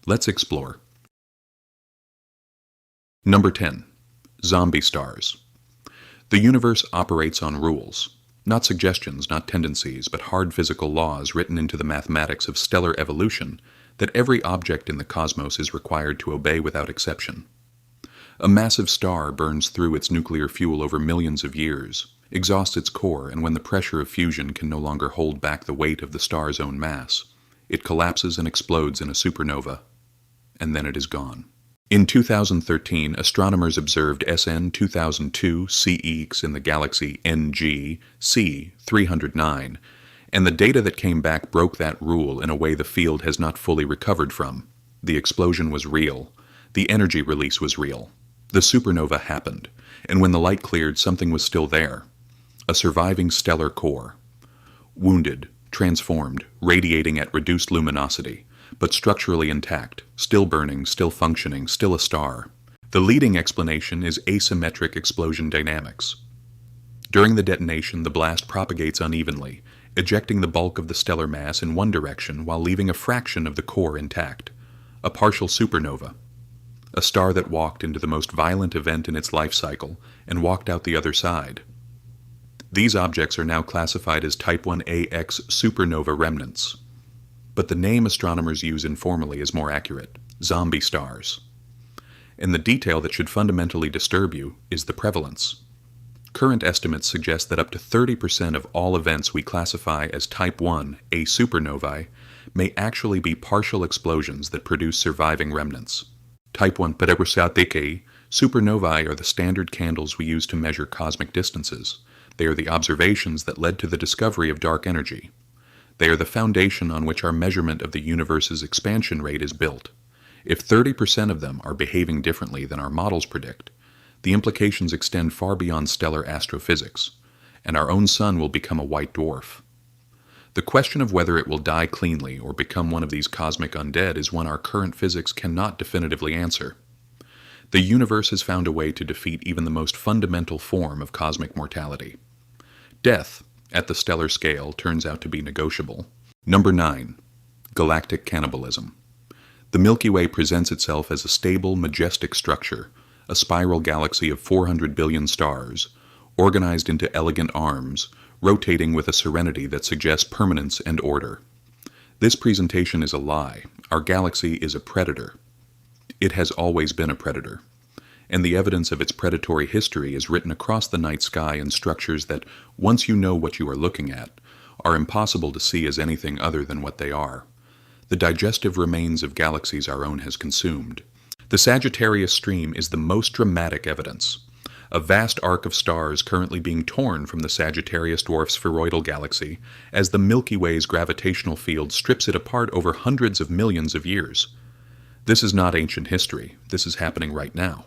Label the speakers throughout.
Speaker 1: Let's explore. Number 10. Zombie stars. The universe operates on rules. Not suggestions, not tendencies, but hard physical laws written into the mathematics of stellar evolution that every object in the cosmos is required to obey without exception. A massive star burns through its nuclear fuel over millions of years, exhausts its core, and when the pressure of fusion can no longer hold back the weight of the star's own mass, it collapses and explodes in a supernova, and then it is gone. In 2013, astronomers observed SN 2002 CX in the galaxy NG C309, and the data that came back broke that rule in a way the field has not fully recovered from. The explosion was real. The energy release was real. The supernova happened, and when the light cleared, something was still there. A surviving stellar core. Wounded, transformed, radiating at reduced luminosity, but structurally intact, still burning, still functioning, still a star. The leading explanation is asymmetric explosion dynamics. During the detonation, the blast propagates unevenly, ejecting the bulk of the stellar mass in one direction while leaving a fraction of the core intact. A partial supernova. A star that walked into the most violent event in its life cycle and walked out the other side. These objects are now classified as Type 1ax supernova remnants. But the name astronomers use informally is more accurate: zombie stars. And the detail that should fundamentally disturb you is the prevalence. Current estimates suggest that up to 30% of all events we classify as Type 1 a supernovae may actually be partial explosions that produce surviving remnants. Type 1 supernovae are the standard candles we use to measure cosmic distances. They are the observations that led to the discovery of dark energy. They are the foundation on which our measurement of the universe's expansion rate is built. If 30% of them are behaving differently than our models predict, the implications extend far beyond stellar astrophysics, and our own sun will become a white dwarf. The question of whether it will die cleanly or become one of these cosmic undead is one our current physics cannot definitively answer. The universe has found a way to defeat even the most fundamental form of cosmic mortality. Death, at the stellar scale, turns out to be negotiable. Number 9. Galactic cannibalism. The Milky Way presents itself as a stable, majestic structure, a spiral galaxy of 400 billion stars, organized into elegant arms, rotating with a serenity that suggests permanence and order. This presentation is a lie. Our galaxy is a predator. It has always been a predator, and the evidence of its predatory history is written across the night sky in structures that, once you know what you are looking at, are impossible to see as anything other than what they are. The digestive remains of galaxies our own has consumed. The Sagittarius stream is the most dramatic evidence. A vast arc of stars currently being torn from the Sagittarius Dwarf Spheroidal Galaxy as the Milky Way's gravitational field strips it apart over hundreds of millions of years. This is not ancient history. This is happening right now.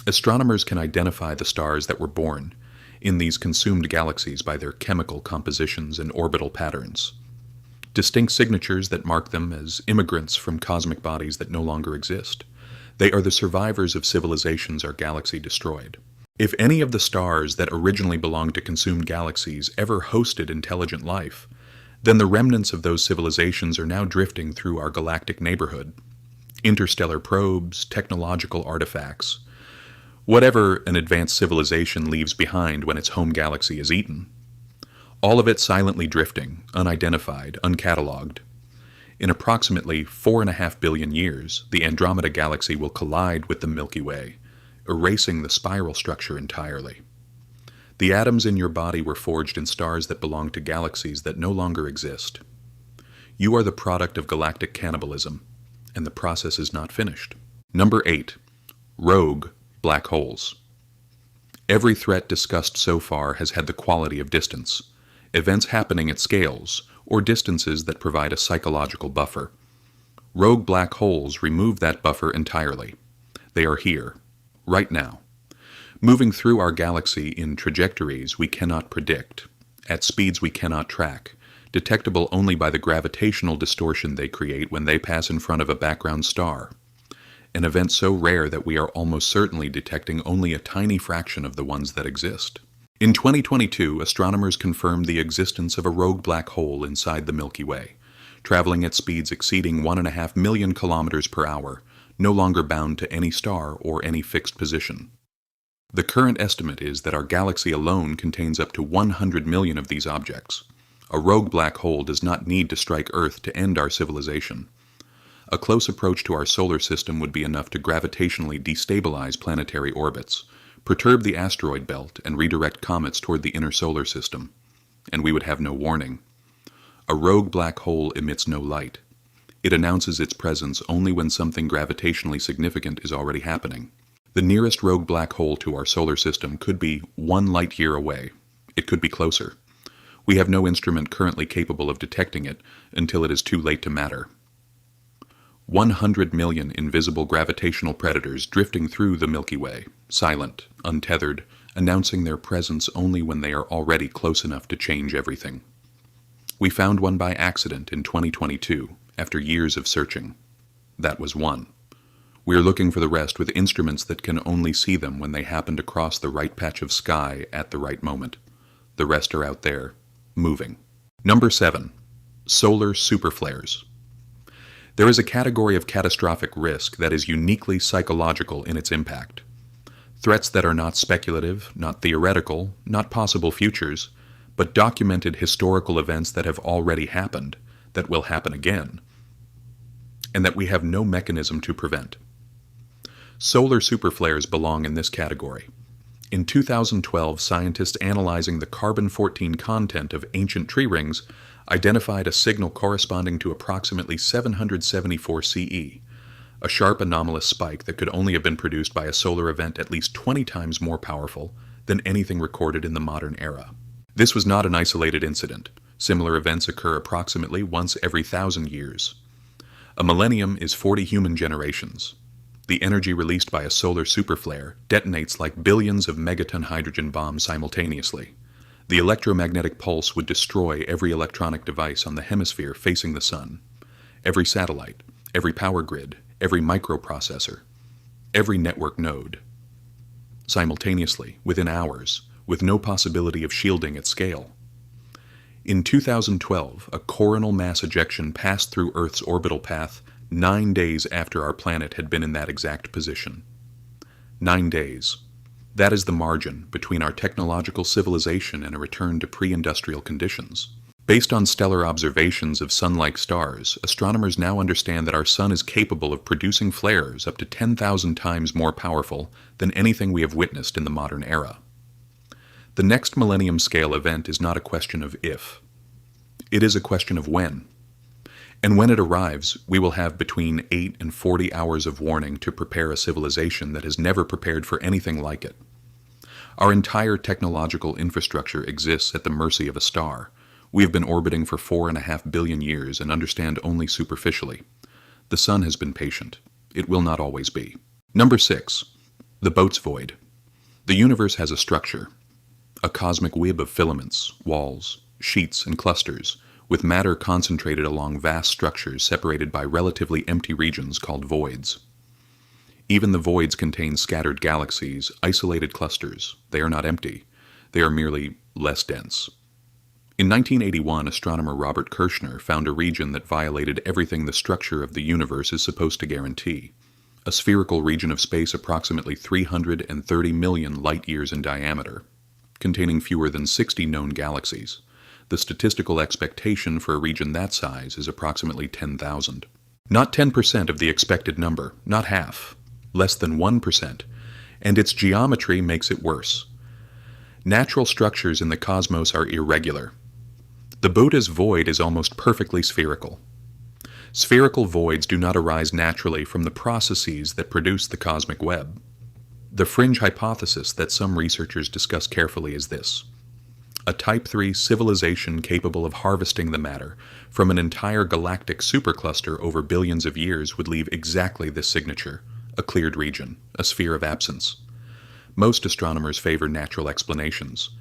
Speaker 1: Astronomers can identify the stars that were born in these consumed galaxies by their chemical compositions and orbital patterns. Distinct signatures that mark them as immigrants from cosmic bodies that no longer exist. They are the survivors of civilizations our galaxy destroyed. If any of the stars that originally belonged to consumed galaxies ever hosted intelligent life, then the remnants of those civilizations are now drifting through our galactic neighborhood. Interstellar probes, technological artifacts, whatever an advanced civilization leaves behind when its home galaxy is eaten. All of it silently drifting, unidentified, uncatalogued. In approximately 4.5 billion years, the Andromeda Galaxy will collide with the Milky Way, erasing the spiral structure entirely. The atoms in your body were forged in stars that belong to galaxies that no longer exist. You are the product of galactic cannibalism, and the process is not finished. Number 8. Rogue black holes. Every threat discussed so far has had the quality of distance. Events happening at scales, or distances that provide a psychological buffer. Rogue black holes remove that buffer entirely. They are here, right now, moving through our galaxy in trajectories we cannot predict, at speeds we cannot track, detectable only by the gravitational distortion they create when they pass in front of a background star. An event so rare that we are almost certainly detecting only a tiny fraction of the ones that exist. In 2022, astronomers confirmed the existence of a rogue black hole inside the Milky Way, traveling at speeds exceeding 1.5 million kilometers per hour, no longer bound to any star or any fixed position. The current estimate is that our galaxy alone contains up to 100 million of these objects. A rogue black hole does not need to strike Earth to end our civilization. A close approach to our solar system would be enough to gravitationally destabilize planetary orbits, perturb the asteroid belt, and redirect comets toward the inner solar system. And we would have no warning. A rogue black hole emits no light. It announces its presence only when something gravitationally significant is already happening. The nearest rogue black hole to our solar system could be 1 light year away. It could be closer. We have no instrument currently capable of detecting it until it is too late to matter. 100 million invisible gravitational predators drifting through the Milky Way, silent, untethered, announcing their presence only when they are already close enough to change everything. We found one by accident in 2022, after years of searching. That was one. We are looking for the rest with instruments that can only see them when they happen to cross the right patch of sky at the right moment. The rest are out there, moving. Number 7. Solar superflares. There is a category of catastrophic risk that is uniquely psychological in its impact. Threats that are not speculative, not theoretical, not possible futures, but documented historical events that have already happened, that will happen again, and that we have no mechanism to prevent. Solar superflares belong in this category. In 2012, scientists analyzing the carbon-14 content of ancient tree rings identified a signal corresponding to approximately 774 CE, a sharp anomalous spike that could only have been produced by a solar event at least 20 times more powerful than anything recorded in the modern era. This was not an isolated incident. Similar events occur approximately once every 1,000 years. A millennium is 40 human generations. The energy released by a solar superflare detonates like billions of megaton hydrogen bombs simultaneously. The electromagnetic pulse would destroy every electronic device on the hemisphere facing the sun, every satellite, every power grid, every microprocessor, every network node. Simultaneously, within hours, with no possibility of shielding at scale. In 2012, a coronal mass ejection passed through Earth's orbital path 9 days after our planet had been in that exact position. 9 days. That is the margin between our technological civilization and a return to pre-industrial conditions. Based on stellar observations of sun-like stars, astronomers now understand that our sun is capable of producing flares up to 10,000 times more powerful than anything we have witnessed in the modern era. The next millennium-scale event is not a question of if. It is a question of when. And when it arrives, we will have between 8 and 40 hours of warning to prepare a civilization that has never prepared for anything like it. Our entire technological infrastructure exists at the mercy of a star. We have been orbiting for 4.5 billion years and understand only superficially. The sun has been patient. It will not always be. Number 6. The Boötes Void. The universe has a structure. A cosmic web of filaments, walls, sheets, and clusters, with matter concentrated along vast structures separated by relatively empty regions called voids. Even the voids contain scattered galaxies, isolated clusters. They are not empty. They are merely less dense. In 1981, astronomer Robert Kirshner found a region that violated everything the structure of the universe is supposed to guarantee. A spherical region of space approximately 330 million light-years in diameter, containing fewer than 60 known galaxies. The statistical expectation for a region that size is approximately 10,000. Not 10% of the expected number, not half, less than 1%, and its geometry makes it worse. Natural structures in the cosmos are irregular. The Boötes Void is almost perfectly spherical. Spherical voids do not arise naturally from the processes that produce the cosmic web. The fringe hypothesis that some researchers discuss carefully is this: a Type 3 civilization capable of harvesting the matter from an entire galactic supercluster over billions of years would leave exactly this signature, a cleared region, a sphere of absence. Most astronomers favor natural explanations,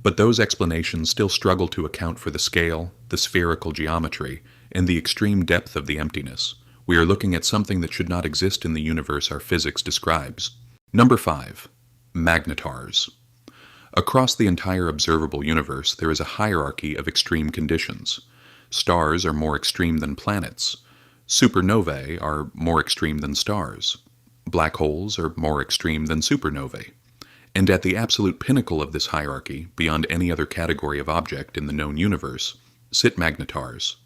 Speaker 1: but those explanations still struggle to account for the scale, the spherical geometry, and the extreme depth of the emptiness. We are looking at something that should not exist in the universe our physics describes. Number 5. Magnetars. Across the entire observable universe, there is a hierarchy of extreme conditions. Stars are more extreme than planets. Supernovae are more extreme than stars. Black holes are more extreme than supernovae. And at the absolute pinnacle of this hierarchy, beyond any other category of object in the known universe, sit magnetars.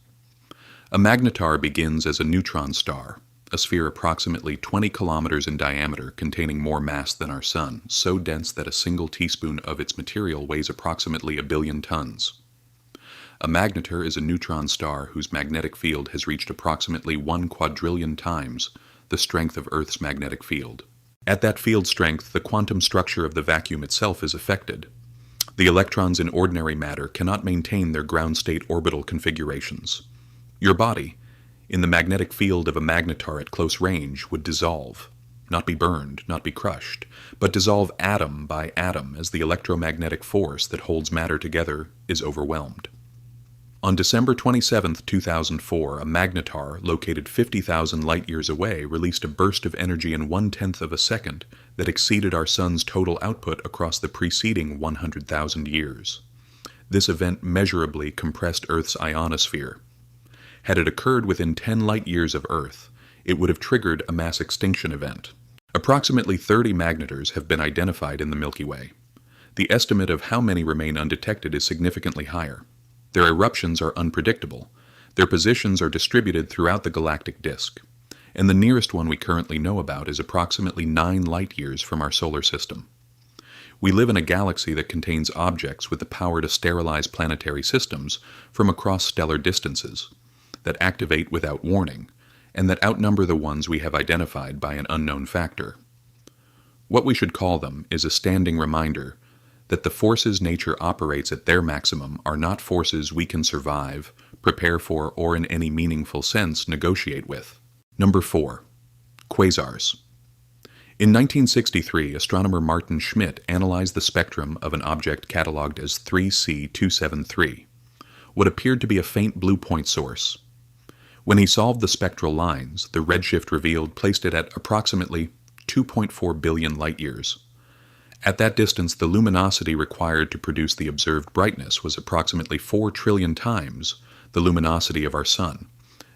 Speaker 1: A magnetar begins as a neutron star, a sphere approximately 20 kilometers in diameter containing more mass than our Sun, so dense that a single teaspoon of its material weighs approximately 1 billion tons. A magnetar is a neutron star whose magnetic field has reached approximately 1 quadrillion times the strength of Earth's magnetic field. At that field strength, the quantum structure of the vacuum itself is affected. The electrons in ordinary matter cannot maintain their ground state orbital configurations. Your body, in the magnetic field of a magnetar at close range, would dissolve, not be burned, not be crushed, but dissolve atom by atom as the electromagnetic force that holds matter together is overwhelmed. On December 27, 2004, a magnetar located 50,000 light-years away released a burst of energy in 1/10 of a second that exceeded our Sun's total output across the preceding 100,000 years. This event measurably compressed Earth's ionosphere. Had it occurred within 10 light-years of Earth, it would have triggered a mass extinction event. Approximately 30 magnetars have been identified in the Milky Way. The estimate of how many remain undetected is significantly higher. Their eruptions are unpredictable. Their positions are distributed throughout the galactic disk, and the nearest one we currently know about is approximately 9 light-years from our solar system. We live in a galaxy that contains objects with the power to sterilize planetary systems from across stellar distances, that activate without warning, and that outnumber the ones we have identified by an unknown factor. What we should call them is a standing reminder that the forces nature operates at their maximum are not forces we can survive, prepare for, or in any meaningful sense negotiate with. Number 4. Quasars. In 1963, astronomer Martin Schmidt analyzed the spectrum of an object catalogued as 3C273, what appeared to be a faint blue point source. When he solved the spectral lines, the redshift revealed placed it at approximately 2.4 billion light-years. At that distance, the luminosity required to produce the observed brightness was approximately 4 trillion times the luminosity of our Sun,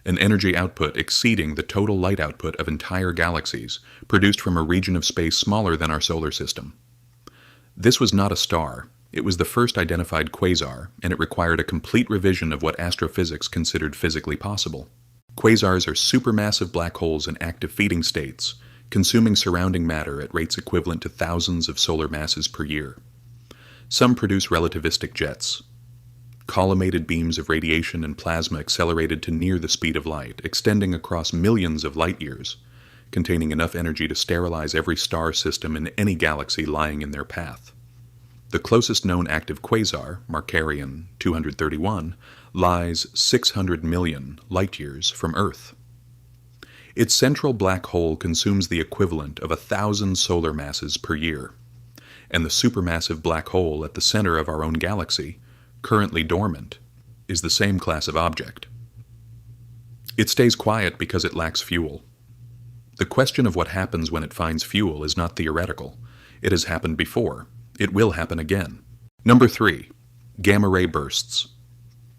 Speaker 1: an energy output exceeding the total light output of entire galaxies produced from a region of space smaller than our solar system. This was not a star. It was the first identified quasar, and it required a complete revision of what astrophysics considered physically possible. Quasars are supermassive black holes in active feeding states, consuming surrounding matter at rates equivalent to thousands of solar masses per year. Some produce relativistic jets, collimated beams of radiation and plasma accelerated to near the speed of light, extending across millions of light-years, containing enough energy to sterilize every star system in any galaxy lying in their path. The closest known active quasar, Markarian 231, lies 600 million light-years from Earth. Its central black hole consumes the equivalent of 1,000 solar masses per year, and the supermassive black hole at the center of our own galaxy, currently dormant, is the same class of object. It stays quiet because it lacks fuel. The question of what happens when it finds fuel is not theoretical. It has happened before. It will happen again. Number 3. Gamma-ray bursts.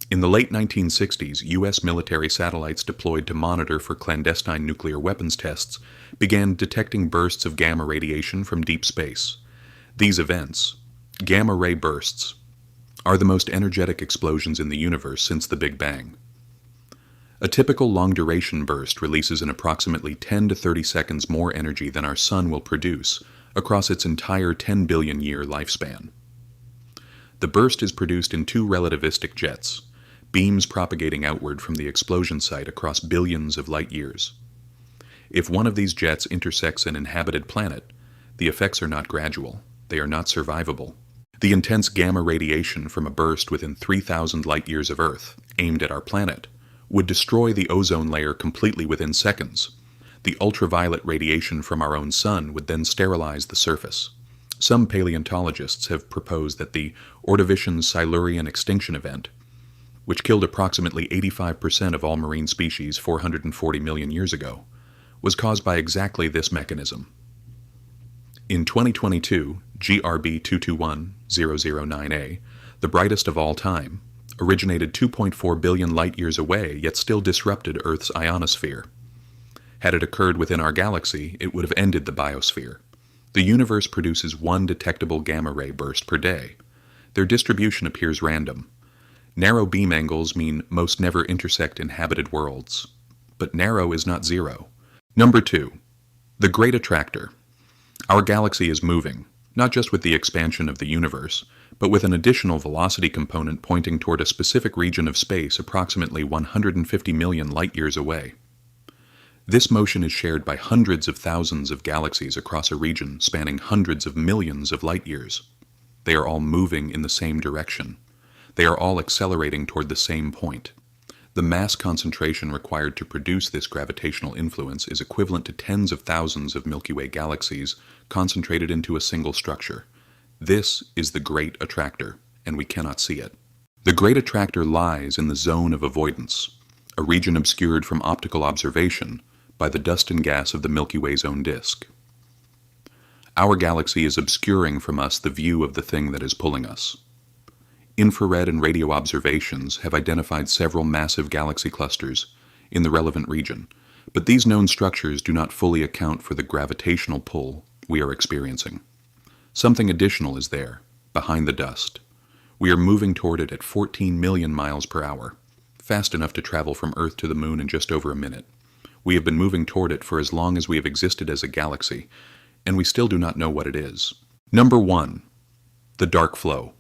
Speaker 1: In the late 1960s, U.S. military satellites deployed to monitor for clandestine nuclear weapons tests began detecting bursts of gamma radiation from deep space. These events, gamma-ray bursts, are the most energetic explosions in the universe since the Big Bang. A typical long-duration burst releases in approximately 10 to 30 seconds more energy than our Sun will produce across its entire 10 billion year lifespan. The burst is produced in 2 relativistic jets, beams propagating outward from the explosion site across billions of light-years. If one of these jets intersects an inhabited planet, the effects are not gradual, they are not survivable. The intense gamma radiation from a burst within 3,000 light-years of Earth, aimed at our planet, would destroy the ozone layer completely within seconds. The ultraviolet radiation from our own Sun would then sterilize the surface. Some paleontologists have proposed that the Ordovician-Silurian extinction event, which killed approximately 85% of all marine species 440 million years ago, was caused by exactly this mechanism. In 2022, GRB 221009A, the brightest of all time, originated 2.4 billion light-years away, yet still disrupted Earth's ionosphere. Had it occurred within our galaxy, it would have ended the biosphere. The universe produces one detectable gamma-ray burst per day. Their distribution appears random. Narrow beam angles mean most never intersect inhabited worlds. But narrow is not zero. Number 2. The Great Attractor. Our galaxy is moving, not just with the expansion of the universe, but with an additional velocity component pointing toward a specific region of space approximately 150 million light-years away. This motion is shared by hundreds of thousands of galaxies across a region spanning hundreds of millions of light-years. They are all moving in the same direction. They are all accelerating toward the same point. The mass concentration required to produce this gravitational influence is equivalent to tens of thousands of Milky Way galaxies concentrated into a single structure. This is the Great Attractor, and we cannot see it. The Great Attractor lies in the zone of avoidance, a region obscured from optical observation by the dust and gas of the Milky Way's own disk. Our galaxy is obscuring from us the view of the thing that is pulling us. Infrared and radio observations have identified several massive galaxy clusters in the relevant region, but these known structures do not fully account for the gravitational pull we are experiencing. Something additional is there, behind the dust. We are moving toward it at 14 million miles per hour, fast enough to travel from Earth to the Moon in just over a minute. We have been moving toward it for as long as we have existed as a galaxy, and we still do not know what it is. Number 1. The Dark Flow.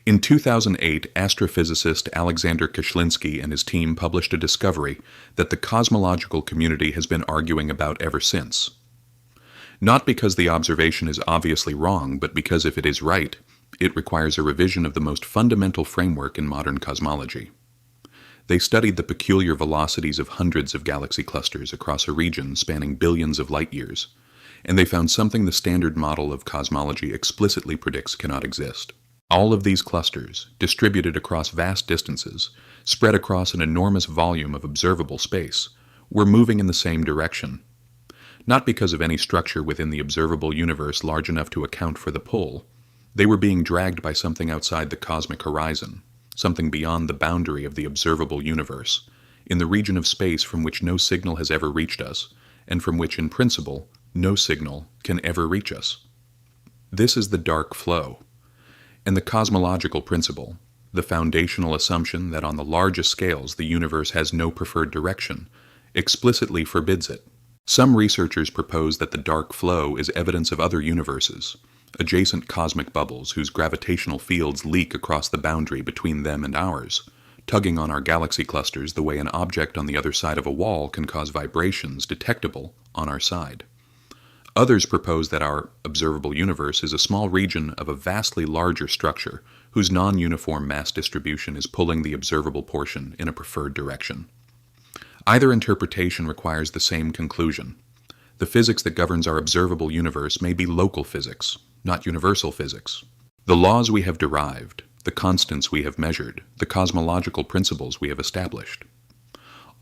Speaker 1: In 2008, astrophysicist Alexander Kashlinsky and his team published a discovery that the cosmological community has been arguing about ever since. Not because the observation is obviously wrong, but because if it is right, it requires a revision of the most fundamental framework in modern cosmology. They studied the peculiar velocities of hundreds of galaxy clusters across a region spanning billions of light-years, and they found something the standard model of cosmology explicitly predicts cannot exist. All of these clusters, distributed across vast distances, spread across an enormous volume of observable space, were moving in the same direction. Not because of any structure within the observable universe large enough to account for the pull. They were being dragged by something outside the cosmic horizon, something beyond the boundary of the observable universe, in the region of space from which no signal has ever reached us, and from which, in principle, no signal can ever reach us. This is the dark flow. And the cosmological principle, the foundational assumption that on the largest scales the universe has no preferred direction, explicitly forbids it. Some researchers propose that the dark flow is evidence of other universes, adjacent cosmic bubbles whose gravitational fields leak across the boundary between them and ours, tugging on our galaxy clusters the way an object on the other side of a wall can cause vibrations detectable on our side. Others propose that our observable universe is a small region of a vastly larger structure whose non-uniform mass distribution is pulling the observable portion in a preferred direction. Either interpretation requires the same conclusion. The physics that governs our observable universe may be local physics, not universal physics. The laws we have derived, the constants we have measured, the cosmological principles we have established.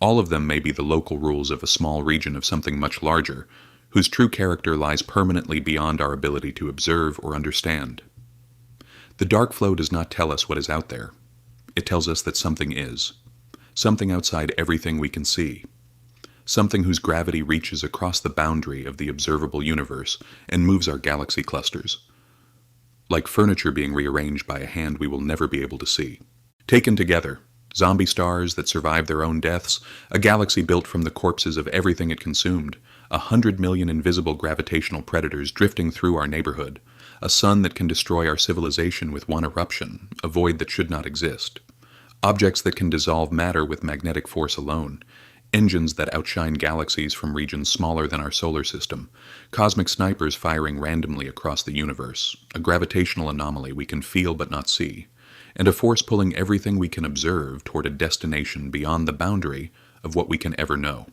Speaker 1: All of them may be the local rules of a small region of something much larger, whose true character lies permanently beyond our ability to observe or understand. The dark flow does not tell us what is out there. It tells us that something is. Something outside everything we can see. Something whose gravity reaches across the boundary of the observable universe and moves our galaxy clusters, like furniture being rearranged by a hand we will never be able to see. Taken together, zombie stars that survive their own deaths, a galaxy built from the corpses of everything it consumed, 100 million invisible gravitational predators drifting through our neighborhood, a sun that can destroy our civilization with one eruption, a void that should not exist, objects that can dissolve matter with magnetic force alone, engines that outshine galaxies from regions smaller than our solar system, cosmic snipers firing randomly across the universe, a gravitational anomaly we can feel but not see, and a force pulling everything we can observe toward a destination beyond the boundary of what we can ever know.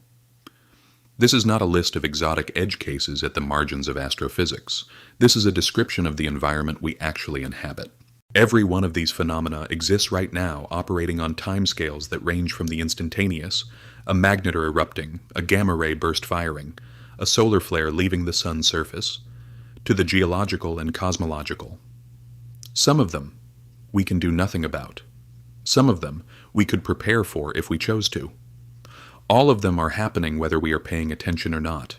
Speaker 1: This is not a list of exotic edge cases at the margins of astrophysics. This is a description of the environment we actually inhabit. Every one of these phenomena exists right now, operating on timescales that range from the instantaneous, a magnetar erupting, a gamma-ray burst firing, a solar flare leaving the sun's surface, to the geological and cosmological. Some of them we can do nothing about. Some of them we could prepare for if we chose to. All of them are happening whether we are paying attention or not.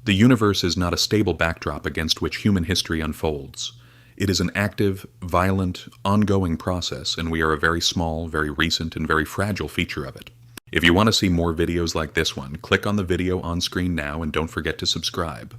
Speaker 1: The universe is not a stable backdrop against which human history unfolds. It is an active, violent, ongoing process, and we are a very small, very recent, and very fragile feature of it. If you want to see more videos like this one, click on the video on screen now and don't forget to subscribe.